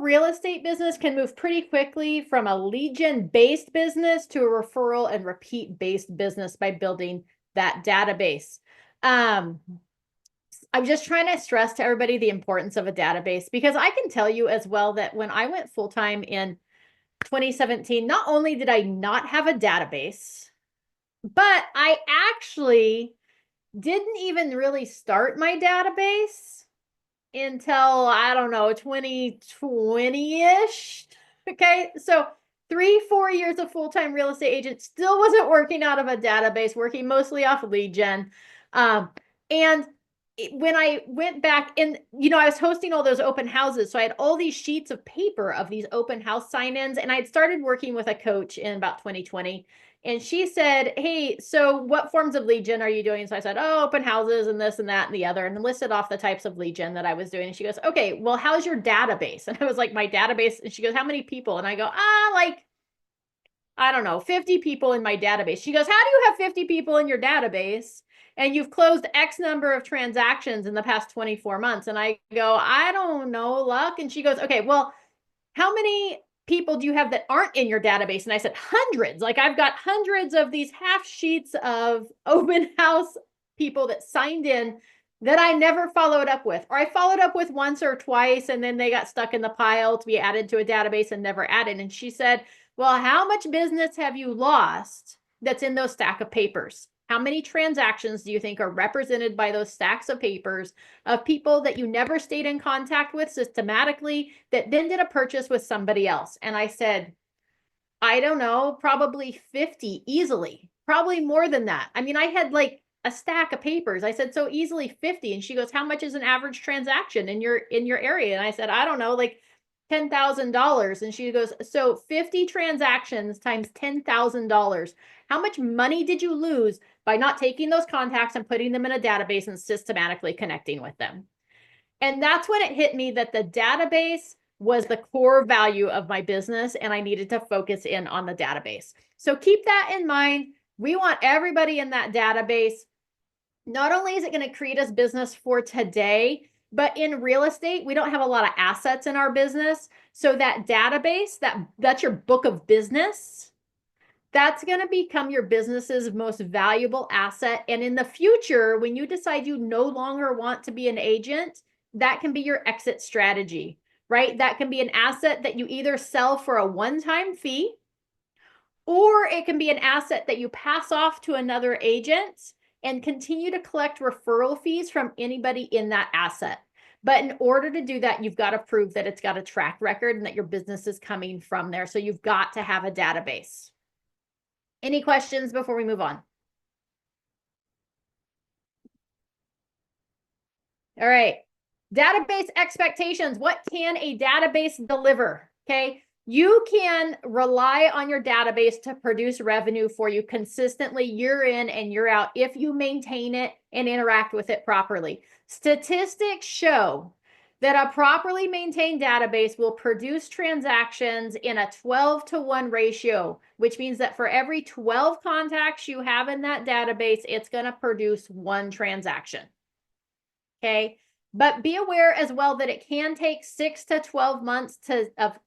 real estate business can move pretty quickly from a lead gen based business to a referral and repeat based business by building that database. I'm just trying to stress to everybody the importance of a database, because I can tell you as well that when I went full time in 2017, not only did I not have a database, but I actually didn't even really start my database until, I don't know, 2020-ish. Okay. So 3-4 years of full-time real estate agent, still wasn't working out of a database, working mostly off lead gen. And when I went back and, I was hosting all those open houses. So I had all these sheets of paper of these open house sign-ins, and I'd started working with a coach in about 2020. And she said, hey, so what forms of lead gen are you doing? So I said, oh, open houses and this and that and the other, and listed off the types of lead gen that I was doing. And she goes, okay, well, how's your database? And I was like, my database. And she goes, how many people? And I go, like, I don't know, 50 people in my database. She goes, how do you have 50 people in your database and you've closed X number of transactions in the past 24 months? And I go, I don't know, luck. And she goes, okay, well, how many people do you have that aren't in your database? And I said, hundreds. Like, I've got hundreds of these half sheets of open house people that signed in that I never followed up with, or I followed up with once or twice, and then they got stuck in the pile to be added to a database and never added. And she said, well, how much business have you lost that's in those stack of papers? How many transactions do you think are represented by those stacks of papers of people that you never stayed in contact with systematically that then did a purchase with somebody else? And I said, I don't know, probably 50 easily, probably more than that. I mean, I had like a stack of papers. I said, so easily 50. And she goes, how much is an average transaction in your area? And I said, I don't know, like $10,000. And she goes, so 50 transactions times $10,000. How much money did you lose by not taking those contacts and putting them in a database and systematically connecting with them? And that's when it hit me that the database was the core value of my business, and I needed to focus in on the database. So keep that in mind. We want everybody in that database. Not only is it going to create us business for today, but in real estate, we don't have a lot of assets in our business. So that database, that's your book of business. That's going to become your business's most valuable asset. And in the future, when you decide you no longer want to be an agent, that can be your exit strategy, right? That can be an asset that you either sell for a one-time fee, or it can be an asset that you pass off to another agent and continue to collect referral fees from anybody in that asset. But in order to do that, you've got to prove that it's got a track record and that your business is coming from there. So you've got to have a database. Any questions before we move on? All right. Database expectations. What can a database deliver? Okay. You can rely on your database to produce revenue for you consistently year in and year out if you maintain it and interact with it properly. Statistics show that a properly maintained database will produce transactions in a 12-to-1 ratio, which means that for every 12 contacts you have in that database, it's going to produce one transaction. Okay. But be aware as well that it can take 6 to 12 months of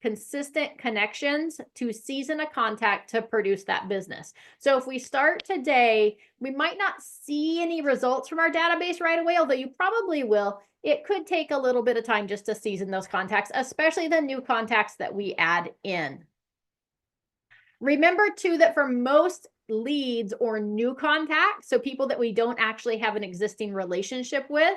consistent connections to season a contact to produce that business. So if we start today, we might not see any results from our database right away, although you probably will. It could take a little bit of time just to season those contacts, especially the new contacts that we add in. Remember too that for most leads or new contacts, so people that we don't actually have an existing relationship with,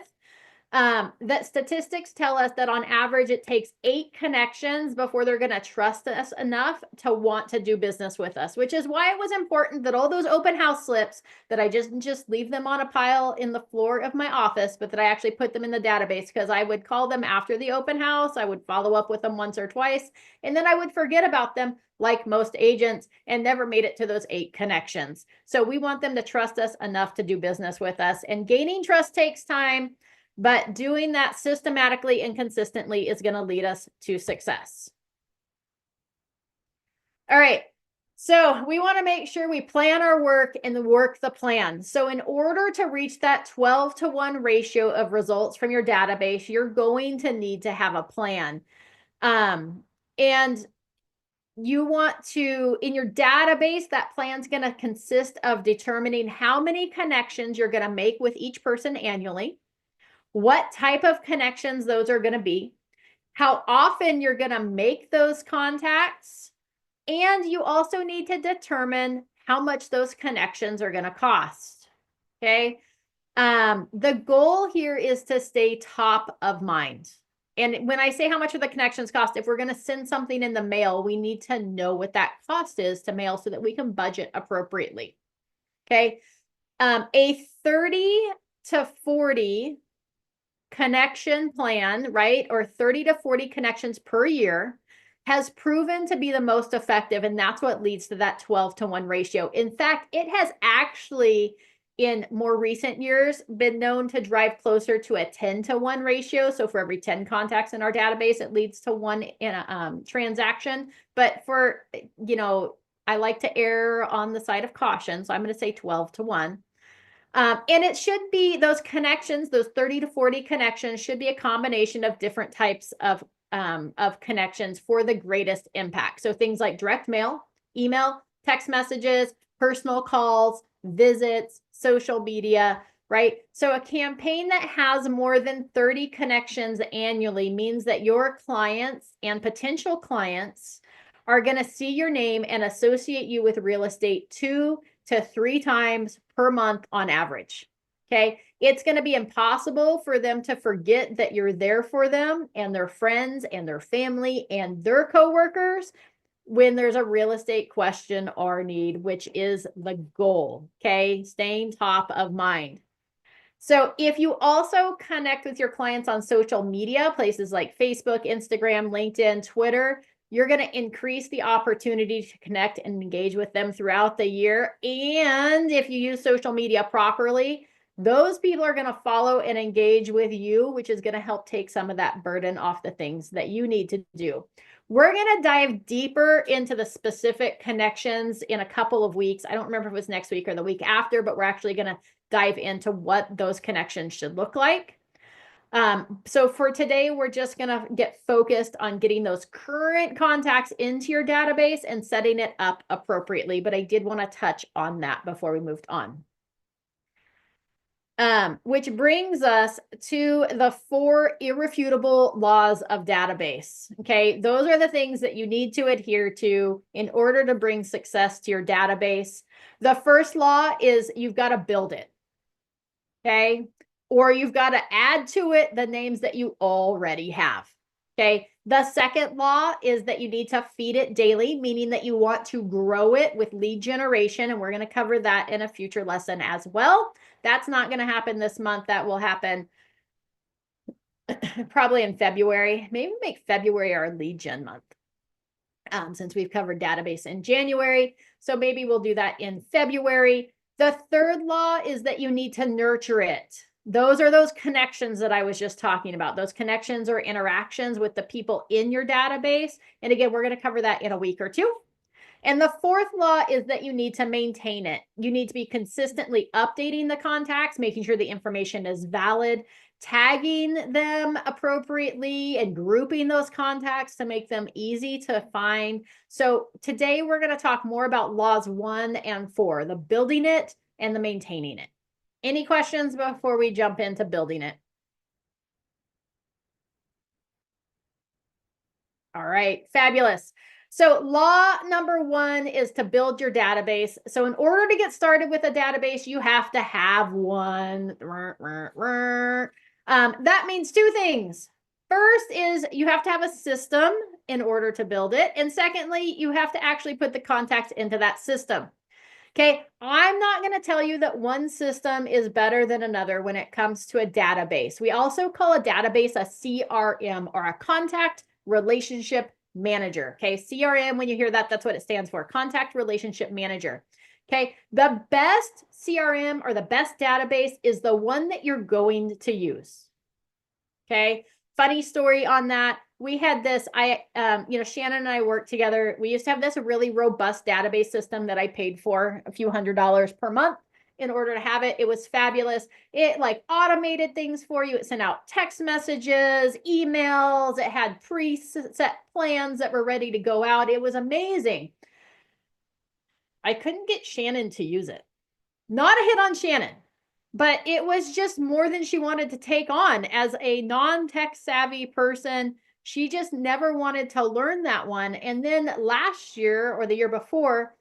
that statistics tell us that on average, it takes 8 connections before they're going to trust us enough to want to do business with us, which is why it was important that all those open house slips, that I just leave them on a pile in the floor of my office, but that I actually put them in the database, because I would call them after the open house. I would follow up with them once or twice, and then I would forget about them like most agents and never made it to those 8 connections. So we want them to trust us enough to do business with us, and gaining trust takes time. But doing that systematically and consistently is going to lead us to success. All right. So we want to make sure we plan our work and work the plan. So in order to reach that 12-to-1 ratio of results from your database, you're going to need to have a plan. And you want to, in your database, that plan's going to consist of determining how many connections you're going to make with each person annually, what type of connections those are going to be, how often you're going to make those contacts, and you also need to determine how much those connections are going to cost. Okay. The goal here is to stay top of mind. And when I say how much of the connections cost, if we're going to send something in the mail, we need to know what that cost is to mail so that we can budget appropriately. Okay. A 30 to 40 connection plan, right? Or 30 to 40 connections per year has proven to be the most effective. And that's what leads to that 12 to 1 ratio. In fact, it has actually, in more recent years, been known to drive closer to a 10 to 1 ratio. So for every 10 contacts in our database, it leads to one in a transaction. But for, I like to err on the side of caution. So I'm going to say 12 to 1. And it should be those connections, those 30 to 40 connections should be a combination of different types of connections for the greatest impact. So things like direct mail, email, text messages, personal calls, visits, social media, right? So a campaign that has more than 30 connections annually means that your clients and potential clients are going to see your name and associate you with real estate 2 to 3 times per month on average. Okay. It's going to be impossible for them to forget that you're there for them and their friends and their family and their coworkers when there's a real estate question or need, which is the goal. Okay. Staying top of mind. So if you also connect with your clients on social media, places like Facebook, Instagram, LinkedIn, Twitter, you're going to increase the opportunity to connect and engage with them throughout the year. And if you use social media properly, those people are going to follow and engage with you, which is going to help take some of that burden off the things that you need to do. We're going to dive deeper into the specific connections in a couple of weeks. I don't remember if it was next week or the week after, but we're actually going to dive into what those connections should look like. So for today, we're just going to get focused on getting those current contacts into your database and setting it up appropriately. But I did want to touch on that before we moved on. Which brings us to the 4 irrefutable laws of database. Okay, those are the things that you need to adhere to in order to bring success to your database. The first law is you've got to build it. Okay, or you've got to add to it the names that you already have. Okay, the second law is that you need to feed it daily, meaning that you want to grow it with lead generation. And we're going to cover that in a future lesson as well. That's not going to happen this month. That will happen probably in February. Maybe make February our lead gen month, since we've covered database in January. So maybe we'll do that in February. The third law is that you need to nurture it. Those are those connections that I was just talking about. Those connections or interactions with the people in your database. And again, we're going to cover that in a week or two. And the fourth law is that you need to maintain it. You need to be consistently updating the contacts, making sure the information is valid, tagging them appropriately, and grouping those contacts to make them easy to find. So today we're going to talk more about laws 1 and 4, the building it and the maintaining it. Any questions before we jump into building it? All right, fabulous. So law number 1 is to build your database. So in order to get started with a database, you have to have one. That means 2 things. First is you have to have a system in order to build it. And secondly, you have to actually put the contacts into that system. Okay, I'm not going to tell you that one system is better than another when it comes to a database. We also call a database a CRM, or a contact relationship manager. Okay, CRM, when you hear that, that's what it stands for, contact relationship manager. Okay, the best CRM or the best database is the one that you're going to use. Okay, funny story on that. We had this, Shannon and I worked together. We used to have this really robust database system that I paid for a few $100s per month. in order to have it. It was fabulous. It like automated things for you. It sent out text messages, emails. It had preset plans that were ready to go out. It was amazing. I couldn't get Shannon to use it. Not a hit on Shannon, but it was just more than she wanted to take on as a non-tech savvy person. She just never wanted to learn that one. And then last year or the year before,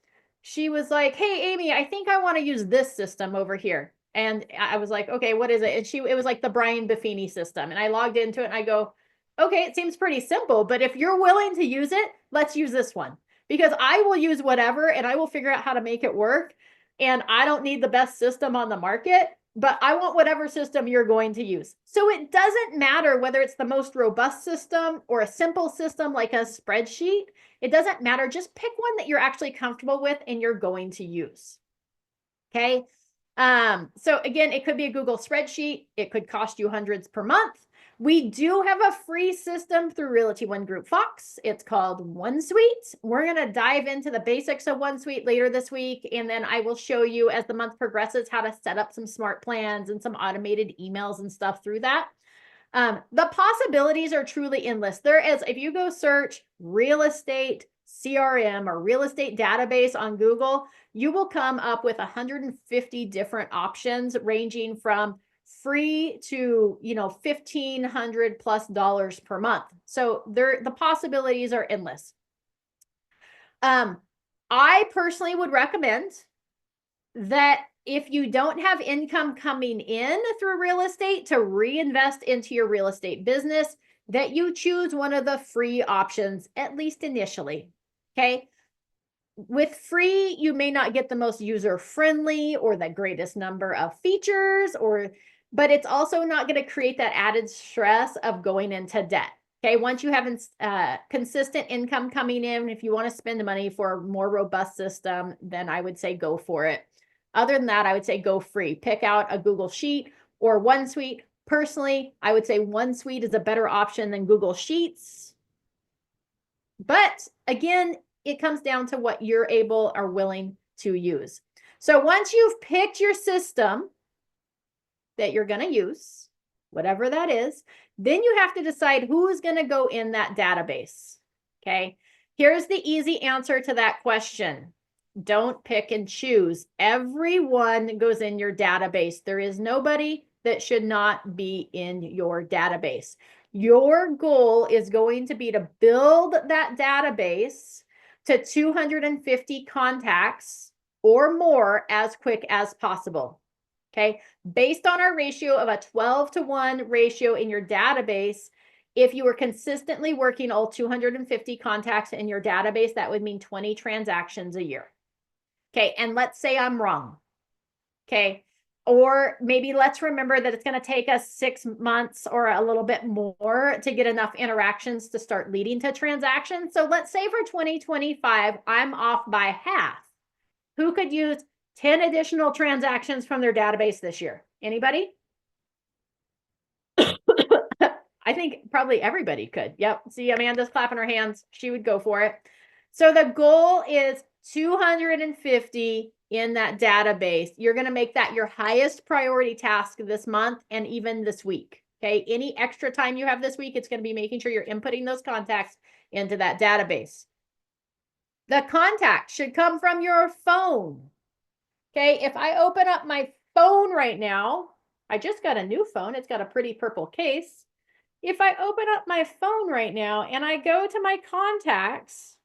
she was like, "Hey, Amy, I think I want to use this system over here." And I was like, "Okay, what is it?" And it was like the Brian Buffini system. And I logged into it and I go, "Okay, it seems pretty simple, but if you're willing to use it, let's use this one, because I will use whatever and I will figure out how to make it work. And I don't need the best system on the market, but I want whatever system you're going to use." So it doesn't matter whether it's the most robust system or a simple system like a spreadsheet. It doesn't matter. Just pick one that you're actually comfortable with and you're going to use. Okay. So again, it could be a Google spreadsheet. It could cost you hundreds per month. We do have a free system through Realty One Group Fox. It's called OneSuite. We're going to dive into the basics of OneSuite later this week. And then I will show you as the month progresses how to set up some smart plans and some automated emails and stuff through that. The possibilities are truly endless. There is, if you go search real estate CRM or real estate database on Google, you will come up with 150 different options ranging from free to, $1,500+ per month. So the possibilities are endless. I personally would recommend that if you don't have income coming in through real estate to reinvest into your real estate business, that you choose one of the free options, at least initially. Okay. With free, you may not get the most user-friendly or the greatest number of features, but it's also not going to create that added stress of going into debt. Okay, once you have consistent income coming in, if you want to spend the money for a more robust system, then I would say go for it. Other than that, I would say go free. Pick out a Google Sheet or OneSuite. Personally, I would say OneSuite is a better option than Google Sheets. But again, it comes down to what you're able or willing to use. So once you've picked your system that you're going to use, whatever that is, then you have to decide who is going to go in that database. Okay. Here's the easy answer to that question. Don't pick and choose. Everyone goes in your database. There is nobody that should not be in your database. Your goal is going to be to build that database to 250 contacts or more as quick as possible. Okay. Based on our ratio of a 12-to-1 ratio in your database, if you were consistently working all 250 contacts in your database, that would mean 20 transactions a year. Okay, and let's say I'm wrong. Okay, or maybe let's remember that it's going to take us 6 months or a little bit more to get enough interactions to start leading to transactions. So let's say for 2025, I'm off by half. Who could use 10 additional transactions from their database this year? Anybody? I think probably everybody could. Yep. See, Amanda's clapping her hands. She would go for it. So the goal is 250 in that database. You're going to make that your highest priority task this month and even this week. Okay. Any extra time you have this week, it's going to be making sure you're inputting those contacts into that database. The contact should come from your phone. Okay. If I open up my phone right now, I just got a new phone. It's got a pretty purple case. If I open up my phone right now and I go to my contacts,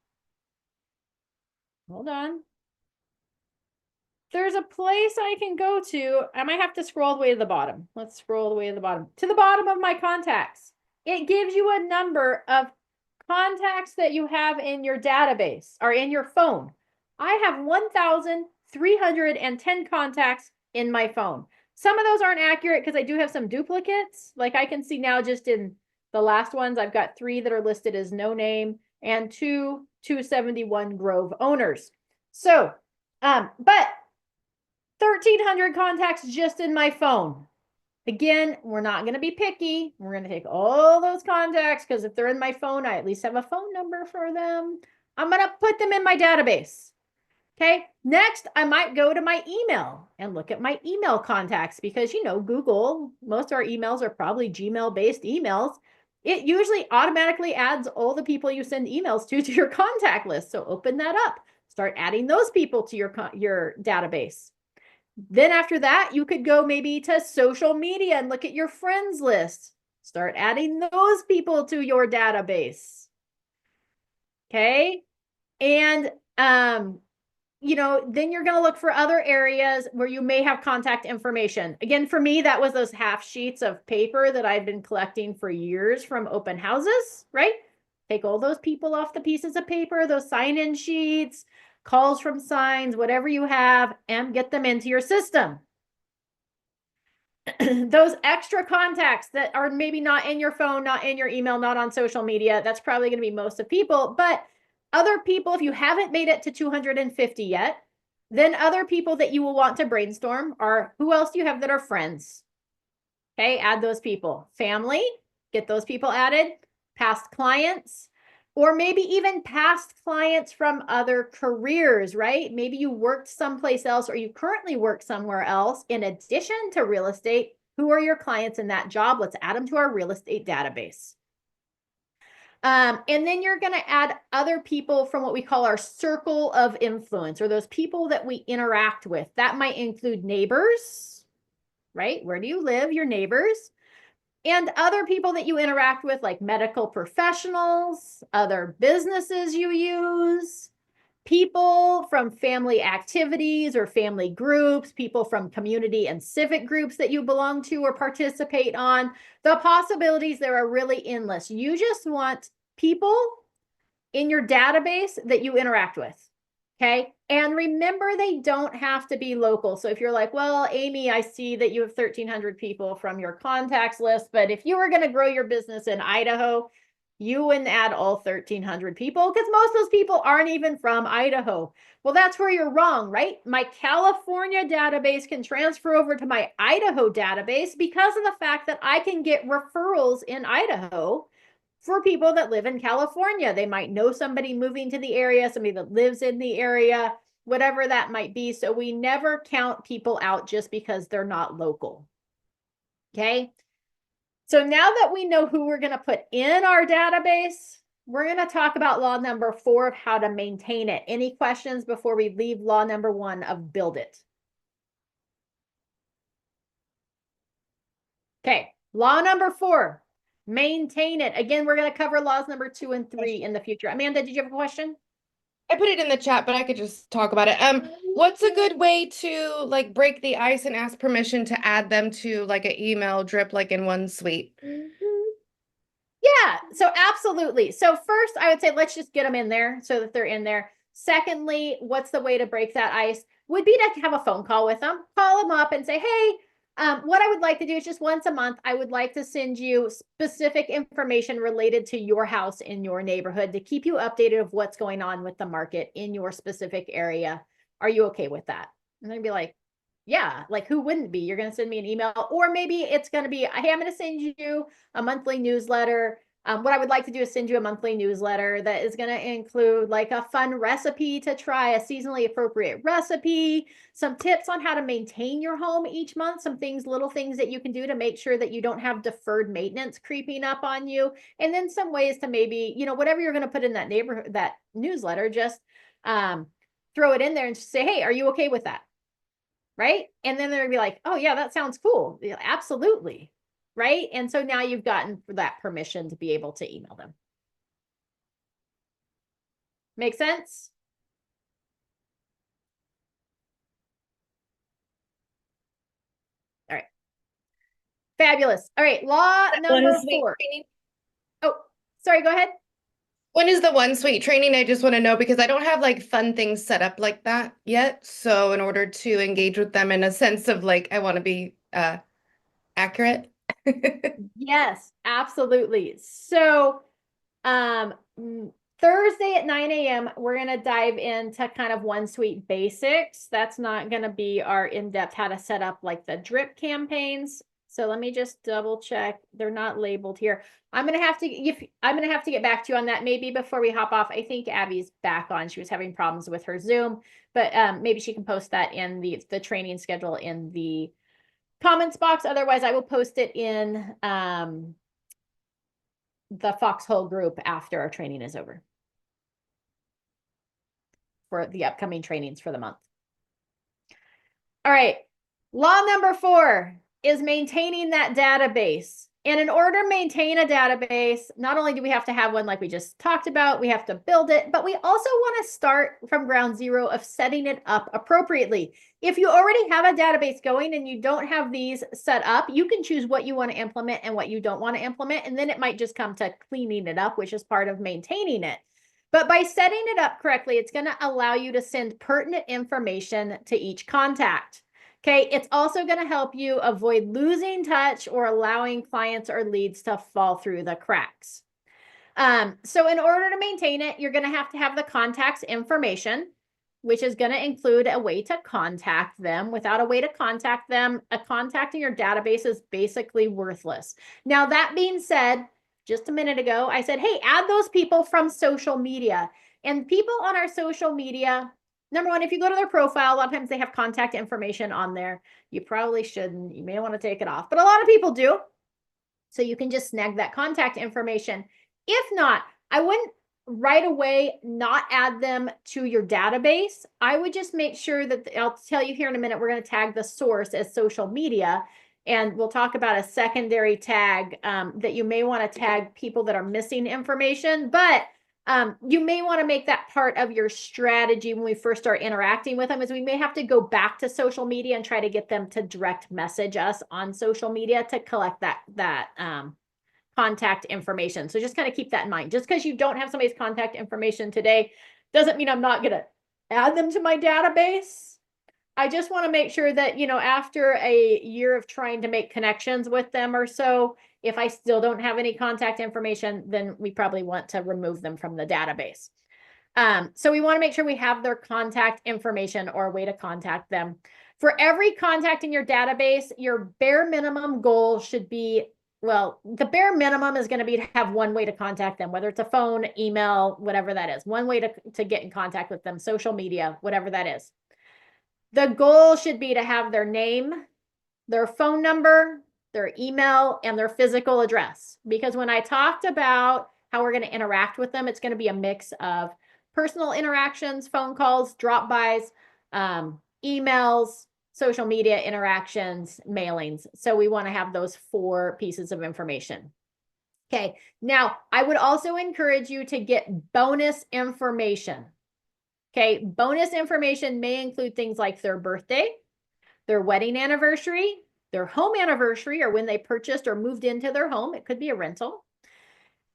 hold on. There's a place I can go to. I might have to scroll all the way to the bottom. Let's scroll all the way to the bottom. To the bottom of my contacts. It gives you a number of contacts that you have in your database or in your phone. I have 1,310 contacts in my phone. Some of those aren't accurate because I do have some duplicates. Like I can see now just in the last ones, I've got 3 that are listed as no name and 2 271 Grove owners. So, but 1,300 contacts just in my phone. Again, we're not going to be picky. We're going to take all those contacts because if they're in my phone, I at least have a phone number for them. I'm going to put them in my database. Okay, next I might go to my email and look at my email contacts because, Google, most of our emails are probably Gmail-based emails. It usually automatically adds all the people you send emails to your contact list. So open that up, start adding those people to your database. Then after that, you could go maybe to social media and look at your friends list. Start adding those people to your database. Okay. And, then you're going to look for other areas where you may have contact information. Again, for me, that was those half sheets of paper that I've been collecting for years from open houses, right? Take all those people off the pieces of paper, those sign-in sheets, calls from signs, whatever you have, and get them into your system. Those extra contacts that are maybe not in your phone, not in your email, not on social media, that's probably going to be most of people, but other people, if you haven't made it to 250 yet, then other people that you will want to brainstorm are, who else do you have that are friends? Okay, add those people. Family, get those people added. Past clients, or maybe even past clients from other careers, right? Maybe you worked someplace else or you currently work somewhere else in addition to real estate. Who are your clients in that job? Let's add them to our real estate database. And then you're going to add other people from what we call our circle of influence, or those people that we interact with. That might include neighbors, right? Where do you live? Your neighbors. And other people that you interact with, like medical professionals, other businesses you use, people from family activities or family groups, people from community and civic groups that you belong to or participate on. The possibilities there are really endless. You just want people in your database that you interact with. Okay. And remember, they don't have to be local. So if you're like, well, Amy, I see that you have 1,300 people from your contacts list, but if you were going to grow your business in Idaho, you wouldn't add all 1,300 people because most of those people aren't even from Idaho. Well, that's where you're wrong, right? My California database can transfer over to my Idaho database because of the fact that I can get referrals in Idaho for people that live in California. They might know somebody moving to the area, somebody that lives in the area, whatever that might be. So we never count people out just because they're not local. Okay. So now that we know who we're going to put in our database, we're going to talk about law number 4 of how to maintain it. Any questions before we leave law number 1 of build it? Okay. Law number 4. Maintain it. Again, we're going to cover laws number 2 and 3 in the future. Amanda, did you have a question? I put it in the chat, but I could just talk about it. What's a good way to like break the ice and ask permission to add them to like an email drip like in OneSuite? Yeah, so absolutely. So first, I would say let's just get them in there so that they're in there. Secondly, what's the way to break that ice? Would be to have a phone call with them, call them up and say, hey, what I would like to do is just once a month, I would like to send you specific information related to your house in your neighborhood to keep you updated of what's going on with the market in your specific area. Are you okay with that? And they'd be like, yeah, like who wouldn't be? You're going to send me an email, or maybe it's going to be, hey, I'm going to send you a monthly newsletter. What I would like to do is send you a monthly newsletter that is going to include like a fun recipe to try, a seasonally appropriate recipe, some tips on how to maintain your home each month, some things, little things that you can do to make sure that you don't have deferred maintenance creeping up on you. And then some ways to maybe, whatever you're going to put in that neighborhood, that newsletter, just throw it in there and just say, hey, are you okay with that? Right. And then they're gonna be like, oh yeah, that sounds cool. Yeah, absolutely. Right. And so now you've gotten that permission to be able to email them. Make sense? All right. Fabulous. All right. Law number OneSuite 4. training. Oh, sorry. Go ahead. When is the OneSuite training? I just want to know because I don't have like fun things set up like that yet. So in order to engage with them in a sense of like I want to be accurate. Yes, absolutely. So, Thursday at 9 a.m., we're going to dive into kind of OneSuite basics. That's not going to be our in-depth how to set up like the drip campaigns. So let me just double check. They're not labeled here. I'm gonna have to get back to you on that maybe before we hop off. I think Abby's back on. She was having problems with her Zoom, but maybe she can post that in the training schedule in the comments box. Otherwise, I will post it in the Foxhole group after our training is over for the upcoming trainings for the month. All right. Law number 4 is maintaining that database. And in order to maintain a database, not only do we have to have one like we just talked about, we have to build it, but we also want to start from ground zero of setting it up appropriately. If you already have a database going and you don't have these set up, you can choose what you want to implement and what you don't want to implement. And then it might just come to cleaning it up, which is part of maintaining it. But by setting it up correctly, it's going to allow you to send pertinent information to each contact. Okay, it's also going to help you avoid losing touch or allowing clients or leads to fall through the cracks. So in order to maintain it, you're going to have the contact's information, which is going to include a way to contact them. Without a way to contact them, a contact in your database is basically worthless. Now, that being said, just a minute ago, I said, hey, add those people from social media. And people on our social media, number one, if you go to their profile, a lot of times they have contact information on there. You probably shouldn't. You may want to take it off, but a lot of people do. So you can just snag that contact information. If not, I wouldn't right away not add them to your database. I would just make sure that I'll tell you here in a minute, we're going to tag the source as social media. And we'll talk about a secondary tag that you may want to tag people that are missing information, but you may want to make that part of your strategy when we first start interacting with them, is we may have to go back to social media and try to get them to direct message us on social media to collect that contact information. So just kind of keep that in mind. Just because you don't have somebody's contact information today doesn't mean I'm not going to add them to my database. I just want to make sure that, you know, after a year of trying to make connections with them or so, if I still don't have any contact information, then we probably want to remove them from the database. So we want to make sure we have their contact information or a way to contact them. For every contact in your database, your bare minimum goal should be, well, the bare minimum is going to be to have one way to contact them, whether it's a phone, email, whatever that is. One way to get in contact with them, social media, whatever that is. The goal should be to have their name, their phone number, their email, and their physical address. Because when I talked about how we're going to interact with them, it's going to be a mix of personal interactions, phone calls, drop-bys, emails, social media interactions, mailings. So we want to have those 4 pieces of information. Okay, now I would also encourage you to get bonus information. Okay, bonus information may include things like their birthday, their wedding anniversary, their home anniversary, or when they purchased or moved into their home. It could be a rental.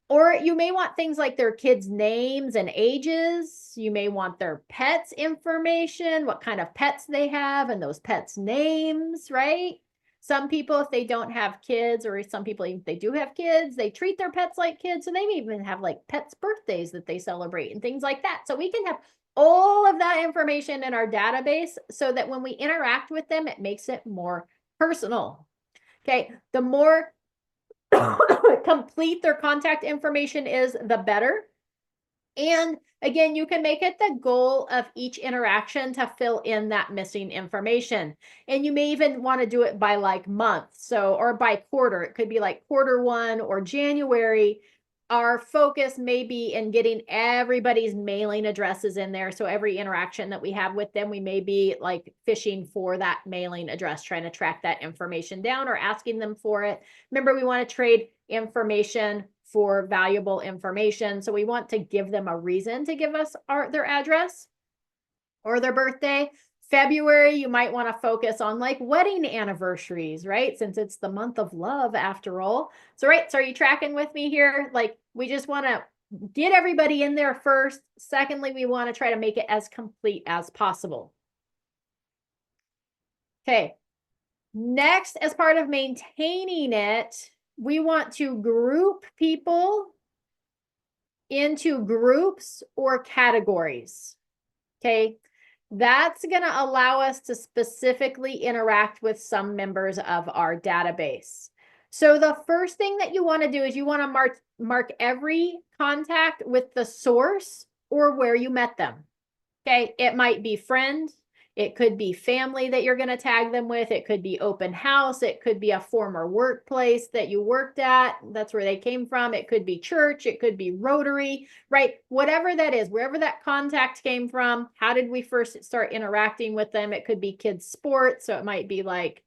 Or you may want things like their kids' names and ages. You may want their pets' information, what kind of pets they have, and those pets' names, right? Some people, if they don't have kids, or some people, if they do have kids, they treat their pets like kids. So they may even have like pets' birthdays that they celebrate and things like that. So we can have all of that information in our database so that when we interact with them, it makes it more personal. Okay, the more complete their contact information is, the better. And again, you can make it the goal of each interaction to fill in that missing information. And you may even want to do it by like month, so, or by quarter. It could be like Q1 or January. Our focus may be in getting everybody's mailing addresses in there. So every interaction that we have with them, we may be like fishing for that mailing address, trying to track that information down or asking them for it. Remember, we want to trade information for valuable information. So we want to give them a reason to give us their address or their birthday. February, you might want to focus on like wedding anniversaries, right? Since it's the month of love after all. So, right. So are you tracking with me here? Like, we just want to get everybody in there first. Secondly, we want to try to make it as complete as possible. Okay. Next, as part of maintaining it, we want to group people into groups or categories. Okay. That's going to allow us to specifically interact with some members of our database. So the first thing that you want to do is you want to mark every contact with the source or where you met them. Okay, it might be friend, it could be family that you're going to tag them with, it could be open house, it could be a former workplace that you worked at, that's where they came from, it could be church, it could be Rotary, right? Whatever that is, wherever that contact came from, how did we first start interacting with them? It could be kids' sports, so it might be like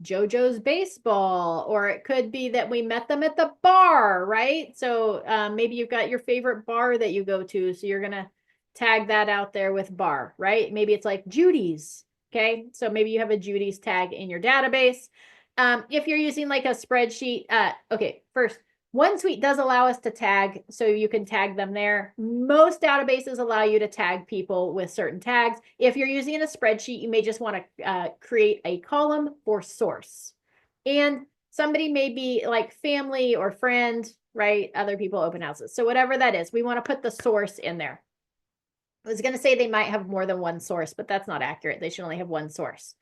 JoJo's baseball, or it could be that we met them at the bar, right? So maybe you've got your favorite bar that you go to, so you're going to tag that out there with bar, right? Maybe it's like Judy's. Okay. So maybe you have a Judy's tag in your database. If you're using like a spreadsheet, okay, first, OneSuite does allow us to tag, so you can tag them there. Most databases allow you to tag people with certain tags. If you're using a spreadsheet, you may just want to create a column for source. And somebody may be like family or friend, right? Other people, open houses. So whatever that is, we want to put the source in there. I was going to say they might have more than one source, but that's not accurate. They should only have one source.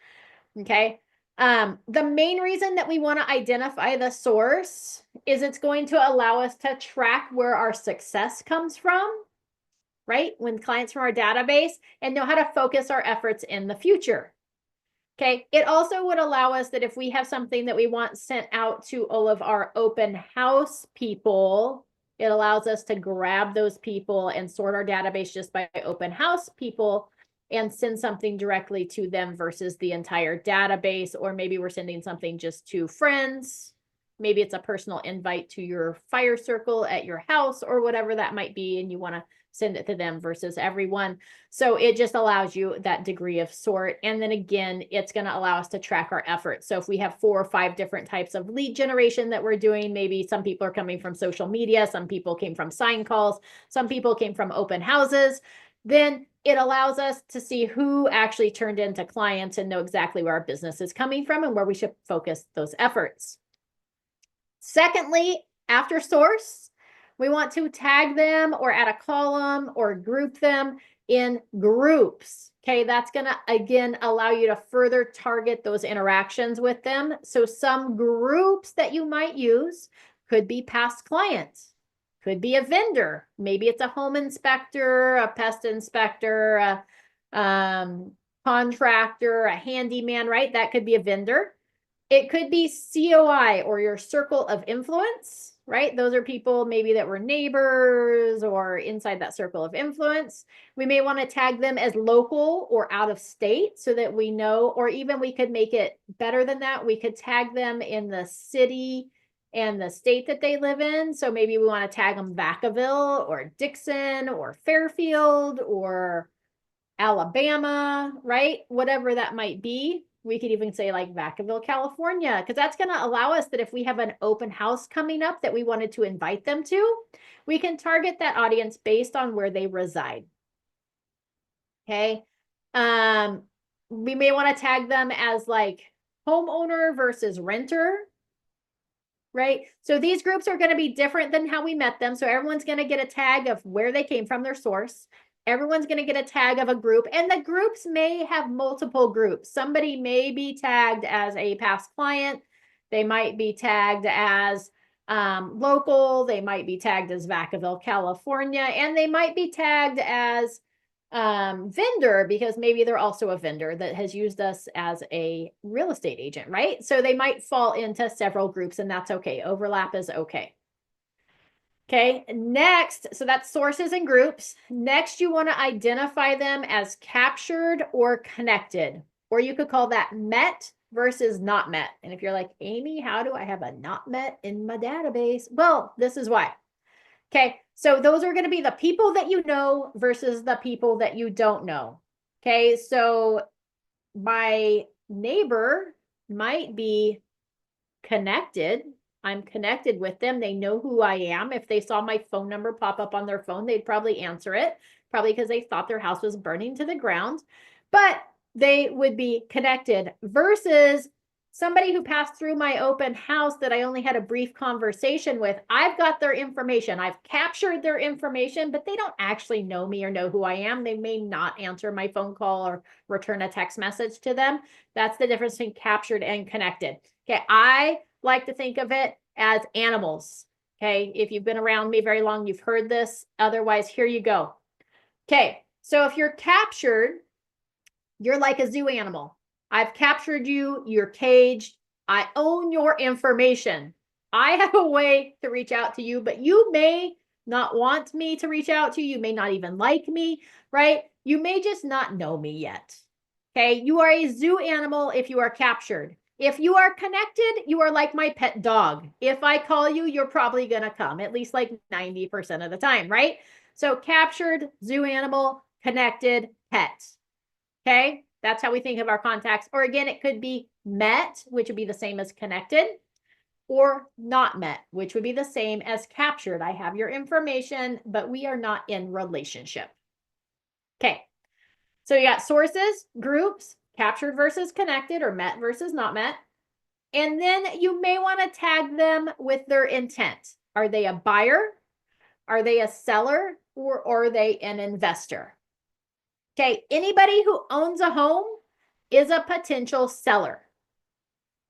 Okay. The main reason that we want to identify the source is it's going to allow us to track where our success comes from, right? When clients from our database, and know how to focus our efforts in the future. Okay. It also would allow us that if we have something that we want sent out to all of our open house people, it allows us to grab those people and sort our database just by open house people and send something directly to them versus the entire database. Or maybe we're sending something just to friends. Maybe it's a personal invite to your fire circle at your house or whatever that might be, and you want to send it to them versus everyone. So it just allows you that degree of sort. And then again, it's going to allow us to track our efforts. So if we have 4 or 5 different types of lead generation that we're doing, maybe some people are coming from social media, some people came from sign calls, some people came from open houses, then it allows us to see who actually turned into clients and know exactly where our business is coming from and where we should focus those efforts. Secondly, after source, we want to tag them or add a column or group them in groups. Okay, that's going to, again, allow you to further target those interactions with them. So some groups that you might use could be past clients, could be a vendor. Maybe it's a home inspector, a pest inspector, a contractor, a handyman, right? That could be a vendor. It could be COI or your circle of influence, right? Those are people maybe that were neighbors or inside that circle of influence. We may want to tag them as local or out of state so that we know, or even we could make it better than that. We could tag them in the city and the state that they live in. So maybe we want to tag them Vacaville or Dixon or Fairfield or Alabama, right? Whatever that might be. We could even say like Vacaville, California, because that's going to allow us that if we have an open house coming up that we wanted to invite them to, we can target that audience based on where they reside. Okay. We may want to tag them as like homeowner versus renter, right? So these groups are going to be different than how we met them. So everyone's going to get a tag of where they came from, their source. Everyone's going to get a tag of a group, and the groups may have multiple groups. Somebody may be tagged as a past client. They might be tagged as local. They might be tagged as Vacaville, California, and they might be tagged as vendor because maybe they're also a vendor that has used us as a real estate agent, right? So they might fall into several groups, and that's okay. Overlap is okay. Okay, next, so that's sources and groups. Next, you want to identify them as captured or connected, or you could call that met versus not met. And if you're like, Amy, how do I have a not met in my database? Well, this is why. Okay, so those are going to be the people that you know versus the people that you don't know. Okay, so my neighbor might be connected. I'm connected with them. They know who I am. If they saw my phone number pop up on their phone, they'd probably answer it, probably because they thought their house was burning to the ground, but they would be connected versus somebody who passed through my open house that I only had a brief conversation with, I've got their information. I've captured their information, but they don't actually know me or know who I am. They may not answer my phone call or return a text message to them. That's the difference between captured and connected. Okay, I like to think of it as animals. Okay, if you've been around me very long, you've heard this. Otherwise, here you go. Okay, so if you're captured, you're like a zoo animal. I've captured you, you're caged. I own your information. I have a way to reach out to you, but you may not want me to reach out to you. You may not even like me, right? You may just not know me yet. Okay, you are a zoo animal if you are captured. If you are connected, you are like my pet dog. If I call you, you're probably going to come, at least like 90% of the time, right? So captured, zoo animal, connected, pet. Okay, that's how we think of our contacts. Or again, it could be met, which would be the same as connected, or not met, which would be the same as captured. I have your information, but we are not in relationship. Okay, so you got sources, groups, captured versus connected, or met versus not met. And then you may want to tag them with their intent. Are they a buyer? Are they a seller? Or are they an investor? Okay, anybody who owns a home is a potential seller.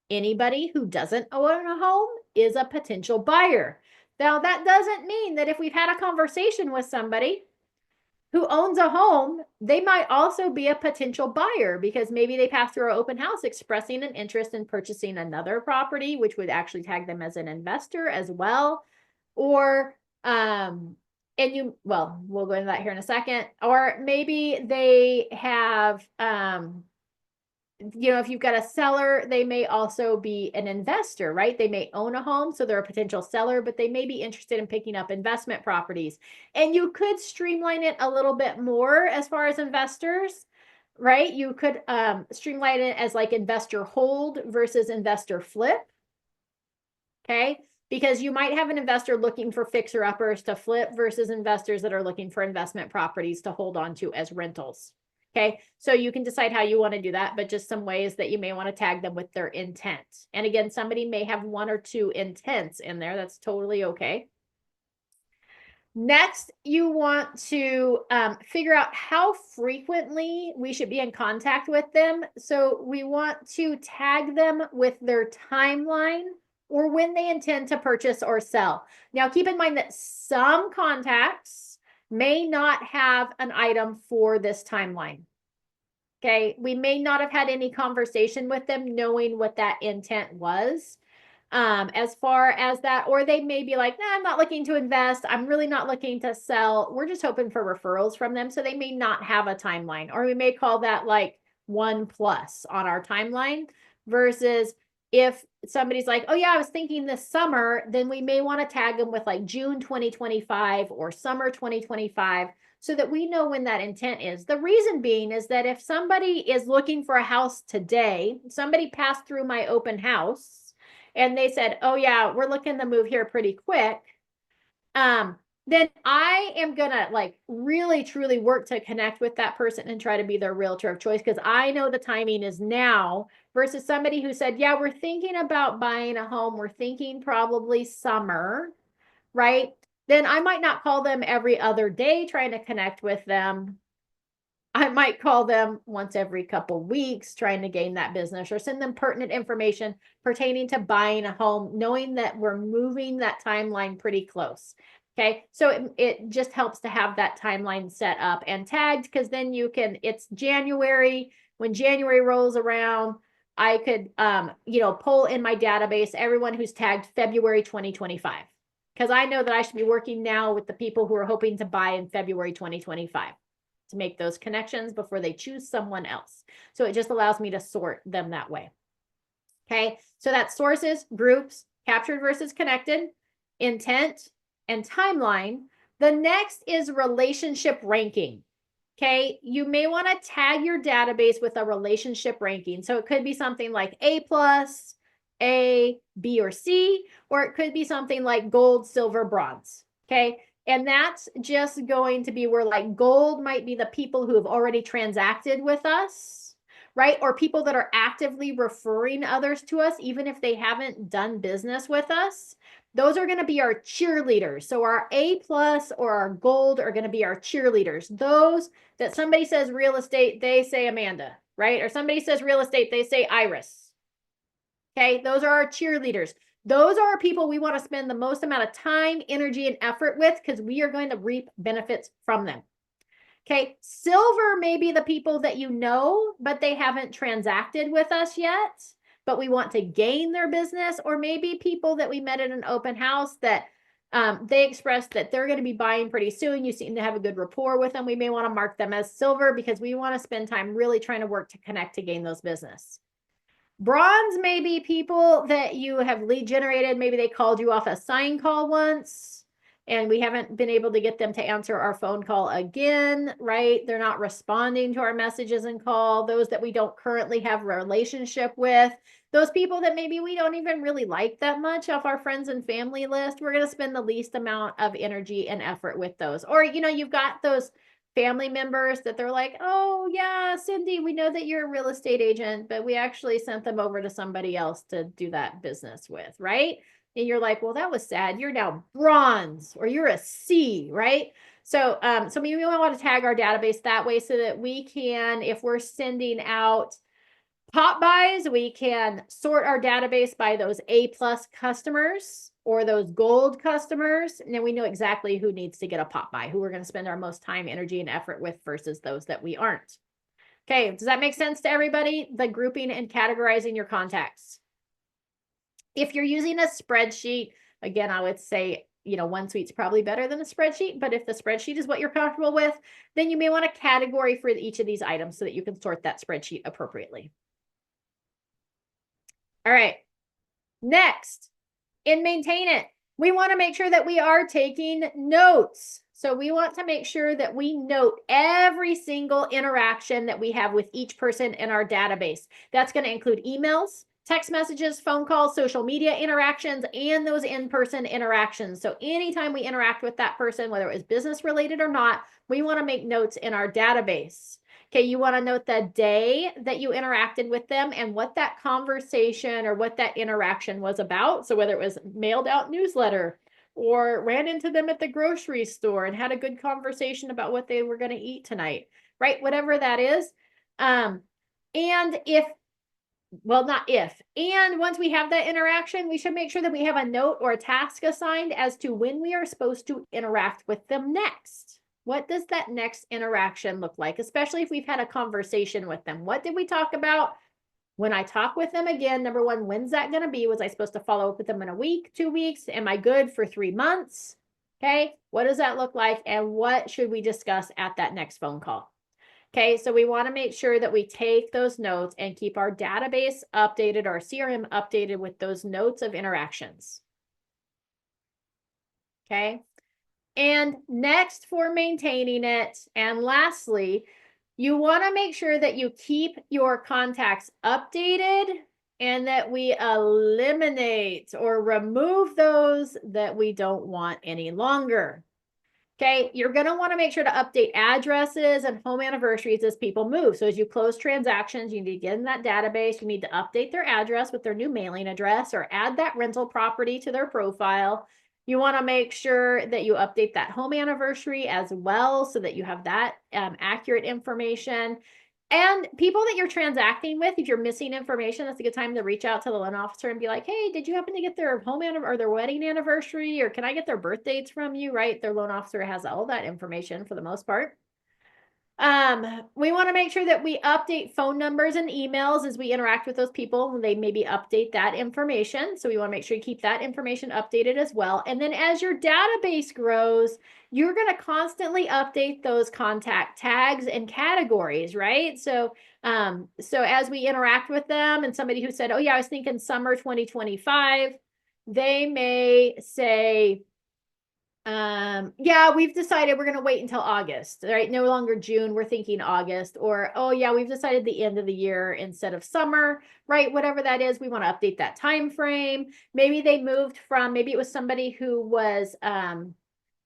Anybody who doesn't own a home is a potential buyer. Now, that doesn't mean that if we've had a conversation with somebody who owns a home, they might also be a potential buyer because maybe they passed through our open house expressing an interest in purchasing another property, which would actually tag them as an investor as well. Or, well, we'll go into that here in a second. Or maybe they have, if you've got a seller, they may also be an investor, right? They may own a home, so they're a potential seller, but they may be interested in picking up investment properties. And you could streamline it a little bit more as far as investors, right? You could streamline it as like investor hold versus investor flip. Okay, because you might have an investor looking for fixer-uppers to flip versus investors that are looking for investment properties to hold on to as rentals. Okay, so you can decide how you want to do that, but just some ways that you may want to tag them with their intent. And again, somebody may have one or two intents in there. That's totally okay. Next, you want to figure out how frequently we should be in contact with them. So we want to tag them with their timeline or when they intend to purchase or sell. Now, keep in mind that some contacts may not have an item for this timeline. Okay, we may not have had any conversation with them knowing what that intent was as far as that, or they may be like, nah, I'm not looking to invest. I'm really not looking to sell. We're just hoping for referrals from them. So they may not have a timeline, or we may call that like 1+ on our timeline versus if somebody's like, oh yeah, I was thinking this summer, then we may want to tag them with like June 2025 or summer 2025 so that we know when that intent is. The reason being is that if somebody is looking for a house today, somebody passed through my open house and they said, oh yeah, we're looking to move here pretty quick, then I am gonna like really truly work to connect with that person and try to be their realtor of choice because I know the timing is now versus somebody who said, yeah, we're thinking about buying a home. We're thinking probably summer, right? Then I might not call them every other day trying to connect with them. I might call them once every couple weeks trying to gain that business or send them pertinent information pertaining to buying a home, knowing that we're moving that timeline pretty close. Okay, so it just helps to have that timeline set up and tagged because then it's January. When January rolls around, I could, pull in my database everyone who's tagged February 2025 because I know that I should be working now with the people who are hoping to buy in February 2025 to make those connections before they choose someone else. So it just allows me to sort them that way. Okay, so that's sources, groups, captured versus connected, intent, and timeline. The next is relationship ranking. Okay, you may want to tag your database with a relationship ranking. So it could be something like A+, A, B, or C, or it could be something like gold, silver, bronze. Okay, and that's just going to be where like gold might be the people who have already transacted with us, right? Or people that are actively referring others to us, even if they haven't done business with us. Those are going to be our cheerleaders. So our A plus or our gold are going to be our cheerleaders. Those that somebody says real estate, they say Amanda, right? Or somebody says real estate, they say Iris. Okay, those are our cheerleaders. Those are our people we want to spend the most amount of time, energy, and effort with because we are going to reap benefits from them. Okay, silver may be the people that you know, but they haven't transacted with us yet, but we want to gain their business, or maybe people that we met at an open house that they expressed that they're going to be buying pretty soon. You seem to have a good rapport with them. We may want to mark them as silver because we want to spend time really trying to work to connect to gain those business. Bronze may be people that you have lead generated. Maybe they called you off a sign call once and we haven't been able to get them to answer our phone call again, right? They're not responding to our messages and call. Those that we don't currently have a relationship with, those people that maybe we don't even really like that much off our friends and family list, we're going to spend the least amount of energy and effort with those. Or, you know, you've got those family members that they're like, oh yeah, Cindy, we know that you're a real estate agent, but we actually sent them over to somebody else to do that business with, right? And you're like, well, that was sad. You're now bronze or you're a C, right? So, so maybe we want to tag our database that way so that we can, if we're sending out pop buys, we can sort our database by those A plus customers or those gold customers. And then we know exactly who needs to get a pop buy, who we're going to spend our most time, energy, and effort with versus those that we aren't. Okay, does that make sense to everybody? The grouping and categorizing your contacts. If you're using a spreadsheet, again, I would say, you know, OneSuite's probably better than a spreadsheet, but if the spreadsheet is what you're comfortable with, then you may want a category for each of these items so that you can sort that spreadsheet appropriately. All right, next, in Maintain It, we want to make sure that we are taking notes. So we want to make sure that we note every single interaction that we have with each person in our database. That's going to include emails, text messages, phone calls, social media interactions, and those in-person interactions. So anytime we interact with that person, whether it was business related or not, we want to make notes in our database. Okay, you want to note the day that you interacted with them and what that conversation or what that interaction was about. So whether it was mailed out newsletter or ran into them at the grocery store and had a good conversation about what they were going to eat tonight, right? Whatever that is. And if, well, not if, and once we have that interaction, we should make sure that we have a note or a task assigned as to when we are supposed to interact with them next. What does that next interaction look like, especially if we've had a conversation with them? What did we talk about? When I talk with them again, number one, when's that going to be? Was I supposed to follow up with them in a week, 2 weeks? Am I good for 3 months? Okay, what does that look like? And what should we discuss at that next phone call? Okay, so we want to make sure that we take those notes and keep our database updated, our CRM updated with those notes of interactions. Okay. And next, for maintaining it, and lastly, you want to make sure that you keep your contacts updated and that we eliminate or remove those that we don't want any longer. Okay, you're going to want to make sure to update addresses and home anniversaries as people move. So as you close transactions, you need to get in that database. You need to update their address with their new mailing address or add that rental property to their profile. You want to make sure that you update that home anniversary as well so that you have that accurate information. And people that you're transacting with, if you're missing information, that's a good time to reach out to the loan officer and be like, hey, did you happen to get their home or their wedding anniversary? Or can I get their birth dates from you, right? Their loan officer has all that information for the most part. We want to make sure that we update phone numbers and emails as we interact with those people. They maybe update that information. So we want to make sure you keep that information updated as well. And then as your database grows, you're going to constantly update those contact tags and categories, right? So, so as we interact with them and somebody who said, oh yeah, I was thinking summer 2025, they may say, yeah, we've decided we're going to wait until August, right? No longer June, we're thinking August. Or, oh yeah, we've decided the end of the year instead of summer, right? Whatever that is, we want to update that time frame. Maybe they moved from, maybe it was somebody who was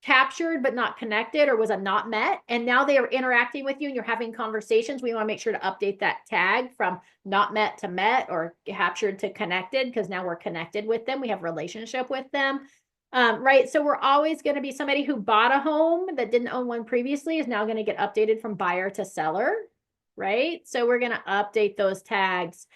captured but not connected, or was a not met, and now they are interacting with you and you're having conversations, we want to make sure to update that tag from not met to met, or captured to connected, because now we're connected with them, we have relationship with them. Right, so we're always going to be somebody who bought a home that didn't own one previously is now going to get updated from buyer to seller, right? So we're going to update those tags.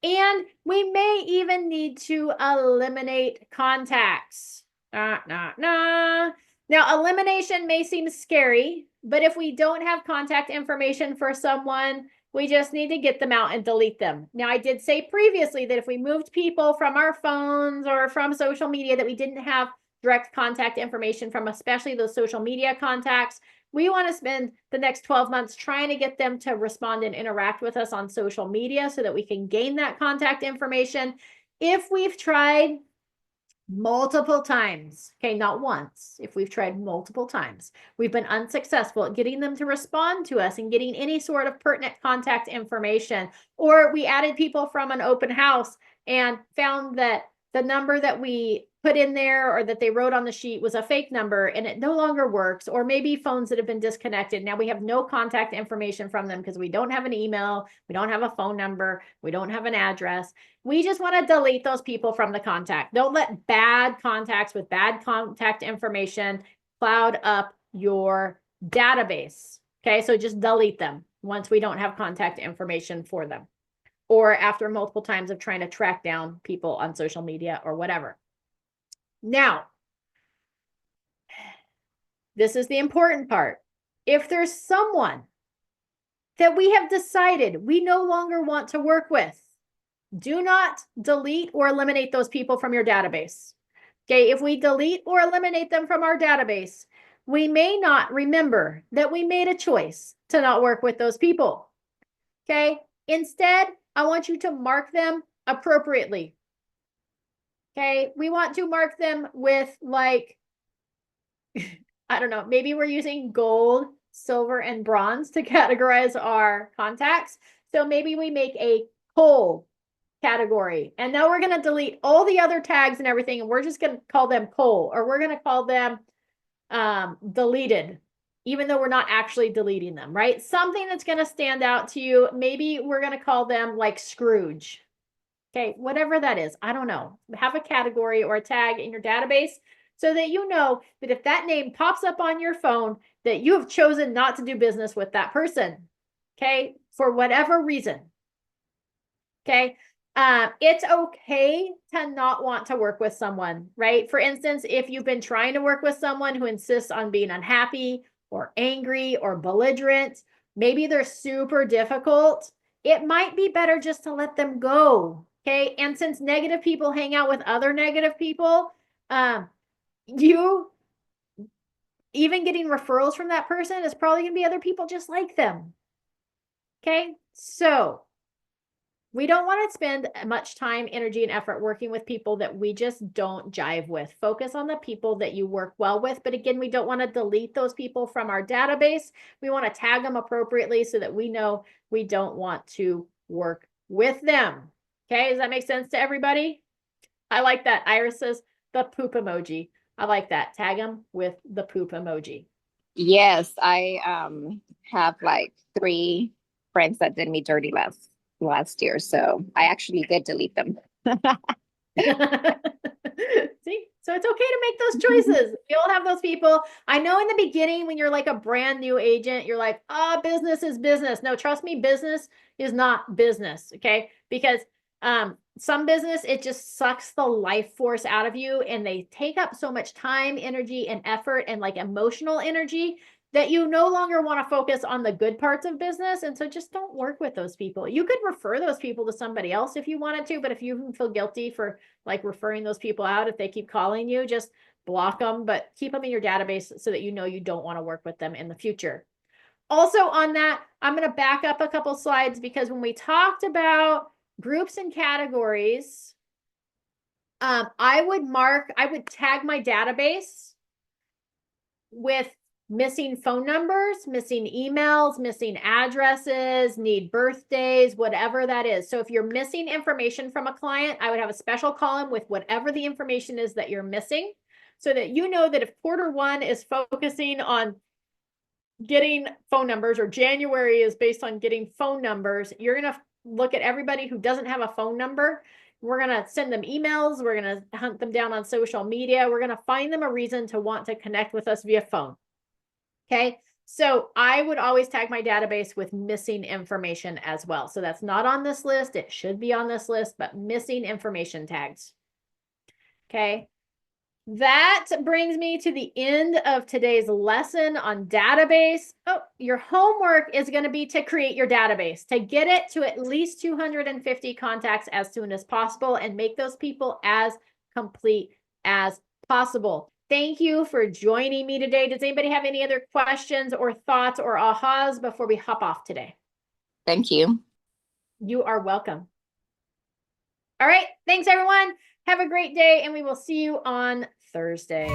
And we may even need to eliminate contacts. Now, elimination may seem scary, but if we don't have contact information for someone, we just need to get them out and delete them. Now, I did say previously that if we moved people from our phones or from social media that we didn't have direct contact information from, especially those social media contacts, we want to spend the next 12 months trying to get them to respond and interact with us on social media so that we can gain that contact information. If we've tried multiple times, okay, not once, if we've tried multiple times, we've been unsuccessful at getting them to respond to us and getting any sort of pertinent contact information, or we added people from an open house and found that the number that we put in there or that they wrote on the sheet was a fake number and it no longer works, or maybe phones that have been disconnected. Now we have no contact information from them because we don't have an email, we don't have a phone number, we don't have an address. We just want to delete those people from the contact. Don't let bad contacts with bad contact information cloud up your database. Okay, so just delete them once we don't have contact information for them, or after multiple times of trying to track down people on social media or whatever. Now, this is the important part. If there's someone that we have decided we no longer want to work with, do not delete or eliminate those people from your database. Okay, if we delete or eliminate them from our database, we may not remember that we made a choice to not work with those people. Okay, instead, I want you to mark them appropriately. Okay, we want to mark them with, like, I don't know, maybe we're using gold, silver, and bronze to categorize our contacts. So maybe we make a coal category, and now we're going to delete all the other tags and everything, and we're just going to call them coal, or we're going to call them deleted, even though we're not actually deleting them, right? Something that's going to stand out to you. Maybe we're going to call them like Scrooge. Okay, whatever that is, I don't know. Have a category or a tag in your database so that you know that if that name pops up on your phone, that you have chosen not to do business with that person, okay, for whatever reason. Okay, it's okay to not want to work with someone, right? For instance, if you've been trying to work with someone who insists on being unhappy or angry or belligerent, maybe they're super difficult, it might be better just to let them go. Okay, and since negative people hang out with other negative people, you even getting referrals from that person is probably going to be other people just like them. Okay, so we don't want to spend much time, energy, and effort working with people that we just don't jive with. Focus on the people that you work well with. But again, we don't want to delete those people from our database. We want to tag them appropriately so that we know we don't want to work with them. Okay, does that make sense to everybody? I like that. Iris says the poop emoji. I like that. Tag them with the poop emoji. Yes, I have like 3 friends that did me dirty last year, so I actually did delete them. See, so it's okay to make those choices. We all have those people. I know in the beginning when you're like a brand new agent, you're like, business is business. No, trust me, business is not business. Okay, because some business, it just sucks the life force out of you, and they take up so much time, energy, and effort, and like emotional energy, that you no longer want to focus on the good parts of business. And so just don't work with those people. You could refer those people to somebody else if you wanted to, but if you feel guilty for like referring those people out, if they keep calling you, just block them, but keep them in your database so that you know you don't want to work with them in the future. Also on that, I'm going to back up a couple slides, because when we talked about groups and categories, I would tag my database with missing phone numbers, missing emails, missing addresses, need birthdays, whatever that is. So if you're missing information from a client, I would have a special column with whatever the information is that you're missing. so that you know that if quarter one is focusing on getting phone numbers, or January is based on getting phone numbers, you're going to look at everybody who doesn't have a phone number. We're going to send them emails. We're going to hunt them down on social media. We're going to find them a reason to want to connect with us via phone. Okay. So I would always tag my database with missing information as well. So that's not on this list. It should be on this list, but missing information tags. Okay. That brings me to the end of today's lesson on database. Oh, your homework is going to be to create your database, to get it to at least 250 contacts as soon as possible and make those people as complete as possible. Thank you for joining me today. Does anybody have any other questions or thoughts or ahas before we hop off today? Thank you. You are welcome. All right. Thanks, everyone. Have a great day, and we will see you on Thursday.